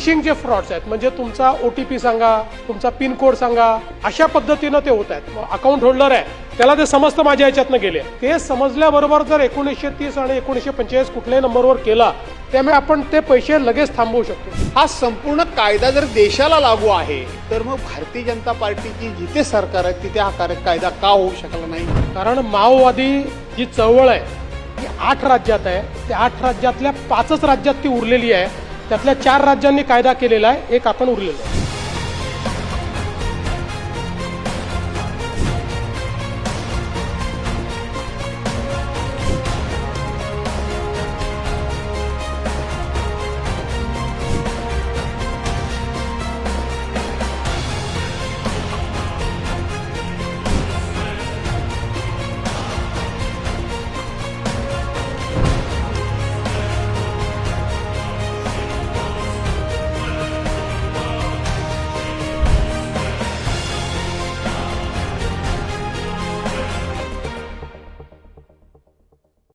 फिशिंगचे frauds आहेत, म्हणजे तुमचा OTP सांगा, तुमचा पिन कोड सांगा, अशा पद्धतीनं ते होत आहेत. अकाउंट होल्डर आहे त्याला ते समजतं माझ्या ह्याच्यातनं गेले, ते समजल्याबरोबर जर 1930 आणि 1945 कुठल्याही नंबरवर केला, त्यामुळे आपण ते पैसे लगेच थांबवू शकतो. हा संपूर्ण कायदा जर देशाला लागू आहे तर मग भारतीय जनता पार्टीची जिथे सरकार आहे तिथे हा कायदा का होऊ शकला नाही? कारण माओवादी जी चळवळ आहे ती 8 राज्यात आहे. त्या 8 राज्यातल्या 5च राज्यात ती उरलेली आहे. त्यातल्या 4 राज्यांनी कायदा केलेला आहे, एक आपण उरलेलो आहे.